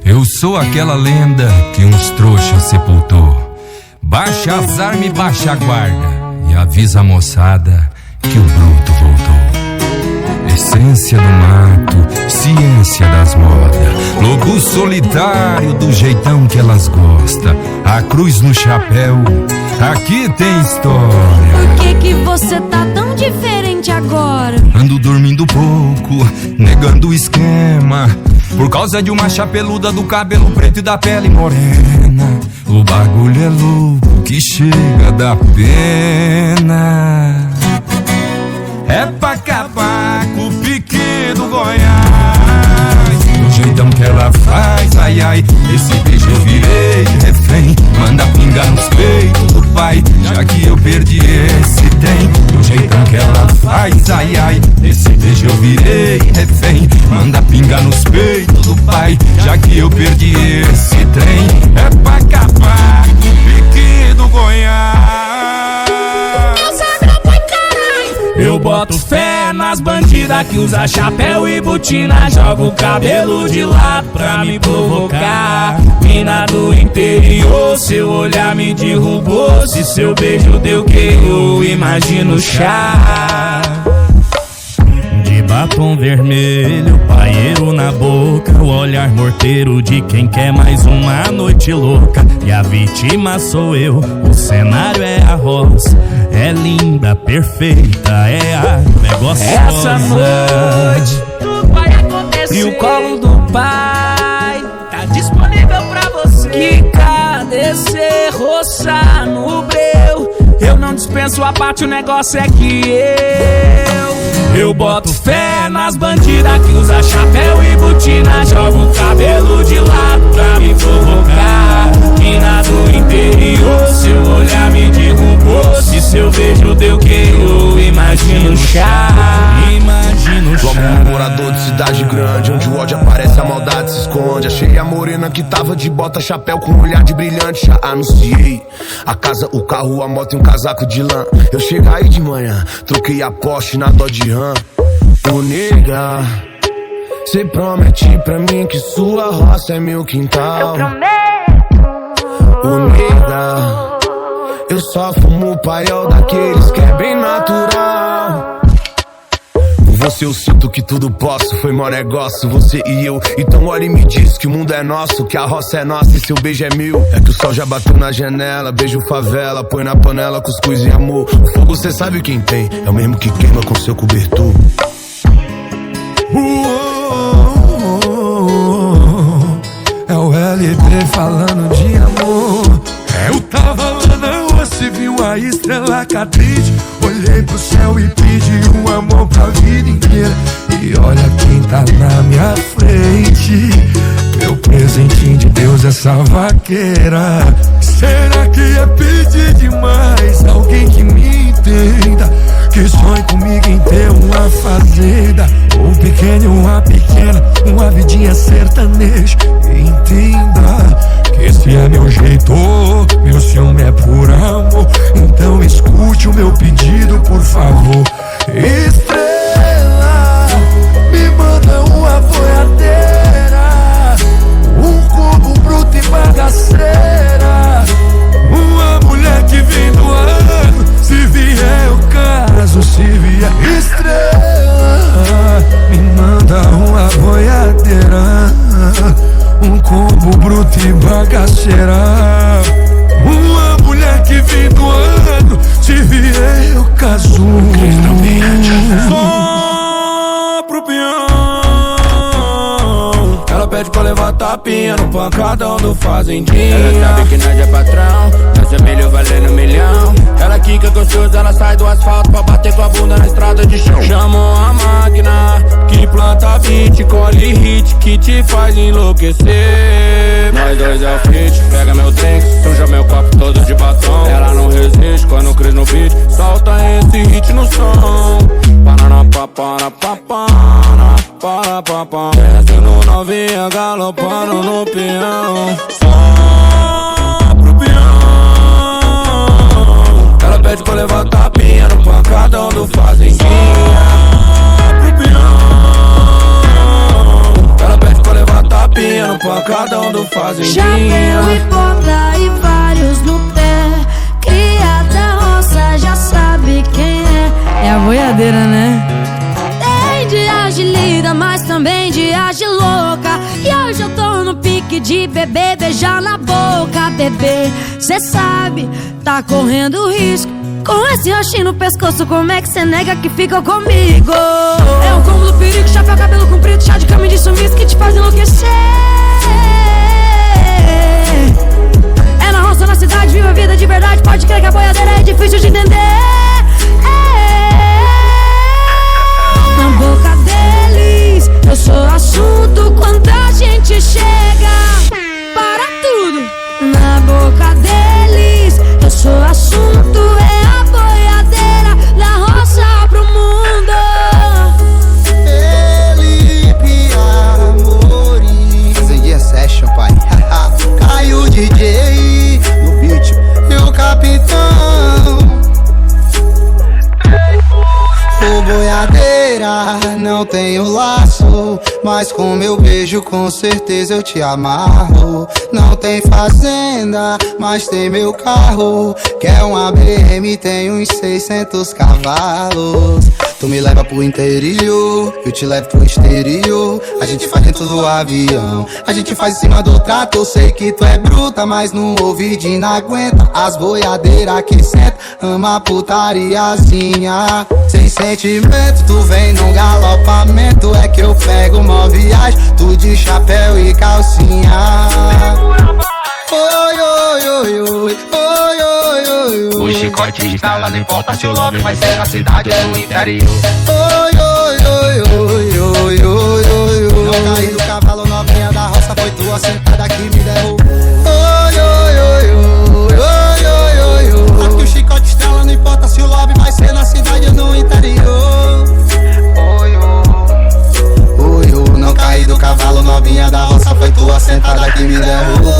Eu sou aquela lenda que uns trouxas sepultou. Baixa as armas e baixa a guarda e avisa a moçada que o bruto voltou. Essência do mato, ciência das modas, lobo solitário do jeitão que elas gostam. A cruz no chapéu, aqui tem história. Por que você tá tão diferente agora? Ando dormindo pouco, negando o esquema, por causa de uma chapeluda do cabelo preto e da pele morena. O bagulho é louco que chega da pena. É pra acabar com o pique do Goiás. Do jeitão que ela faz, ai ai, esse beijo eu virei refém. Manda pingar nos peitos do pai, já que eu perdi esse trem. Do jeitão que ela faz, ai ai, esse beijo eu virei refém. Manda pingar nos peitos do pai, já que eu perdi esse trem. É pra acabar com o pique do Goiás. Eu boto fé nas bandidas que usa chapéu e botina, joga o cabelo de lado pra me provocar. Mina do interior, seu olhar me derrubou. Se seu beijo deu que eu imagino chá. De batom vermelho, paieiro na boca, o olhar morteiro de quem quer mais uma noite louca. E a vítima sou eu, o cenário é a roça. É linda, perfeita, é a gostosa. Essa noite tudo vai acontecer e o colo do pai tá disponível pra você. Quicar, descer, roçar no breu. Eu não dispenso a parte, o negócio é que eu boto fé nas bandidas que usa chapéu e botina, joga o cabelo de lado pra me provocar. Mina do interior, seu olhar me derrubou. Se seu beijo deu que eu imagino chá. Imagino chá. Logo morador de cidade grande, onde o ódio aparece, a maldade se esconde. Achei a morena que tava de bota, chapéu com um olhar de brilhante. Já anunciei a casa, o carro, a moto e um casaco de lã. Eu cheguei aí de manhã, troquei a Porsche na Dodge Ram. Ô nega, cê promete pra mim que sua roça é meu quintal. Eu prometo. Ô nega, eu só fumo paiol daqueles que é bem natural. Por você eu sinto que tudo posso, foi mó negócio, você e eu. Então olha e me diz que o mundo é nosso, que a roça é nossa e seu beijo é meu. É que o sol já bateu na janela, beijo favela, põe na panela, cuscuz e amor. O fogo cê sabe quem tem, é o mesmo que queima com seu cobertor. É o LB falando de amor. Eu tava lá na rua, se viu a estrela cadente. Olhei pro céu e pedi um amor pra vida inteira. E olha quem tá na minha frente, meu presentinho de Deus, essa vaqueira. Será que é pedir demais alguém que me entenda, que sonhe comigo em ter uma fazenda, um pequeno, uma pequena, uma vidinha sertaneja. Entenda que esse é meu jeito, meu ciúme é por amor. Então escute o meu pedido, por favor. Estrela, me manda uma boiadeira, um cubo bruto e bagaceira, uma mulher que vem do ano, se vier o caso, se vier. Estrela, me manda uma boiadeira, um combo bruto e bagaceira, uma mulher que vem do ano, se vier eu caso. Só pro peão. Ela pede pra levar tapinha no pancadão do fazendinha. Ela sabe que nós é patrão, nós é milho valendo milhão. Ela quica gostoso, ela sai do asfalto pra bater com a bunda na estrada de chão. Chamou a máquina que planta beat, colhe hit, que te faz enlouquecer. Nós dois é o fit, pega meu drink, suja meu copo todo de batom. Ela não resiste quando cresce no beat, solta esse hit no som. Panana papana papana, para papá. Descendo novinha, galopando no peão. Só pro peão. Ela pede pra levar tapinha no pancadão do fazendinha. Pro peão. Ela pede pra levar tapinha no pancadão do fazendinha. Chapéu e bota e vários no pé. Cria da roça, já sabe quem é. É a boiadeira, né? Tem dias de lida, mas também dias de louca. E hoje eu tô no pique de beber, beijar na boca. Bebê, cê sabe, tá correndo risco. Com esse roxinho no pescoço, como é que cê nega que fica comigo? É um combo do perigo, chapéu, cabelo comprido, chá de cama de sumiço que te faz enlouquecer. É na roça, na cidade, viva a vida de verdade. Pode crer que a boiadeira é difícil de entender. Na boca deles, eu sou assunto quando a gente chega. Para tudo. Na boca deles, eu sou assunto. É a boiadeira da roça pro mundo. Felipe Amorim. Fazendinha Session, pai. Caiu o DJ no beat e o capitão. O boiadeira, não tenho laço, mas com meu beijo com certeza eu te amarro. Não tem fazenda, mas tem meu carro. Quer uma BM, tem uns 600 cavalos. Tu me leva pro interior, eu te levo pro exterior. A gente faz dentro do avião, a gente faz em cima do trato. Eu sei que tu é bruta, mas no ouvidinho não aguenta. As boiadeiras que senta, ama a putariazinha. Sem sentimento, tu vem num galopamento. É que eu pego uma viagem, tu de chapéu e calcinha. Oi, oi, oi, oi, oi, oi, oi. O chicote está lá, não importa se o love vai ser na cidade ou no interior. Oi, oi, oi, oi, oi, oi, oi, oi. Não caí do cavalo, novinha da roça, foi tua sentada que me derrubou. Oi, oi, oi, oi, oi, oi, oi, oi. Aqui o chicote estrela, não importa se o love vai ser na cidade ou no interior. Oi, oi, oi, oi. Não caí do cavalo, novinha da roça, foi tua sentada que me derrubou.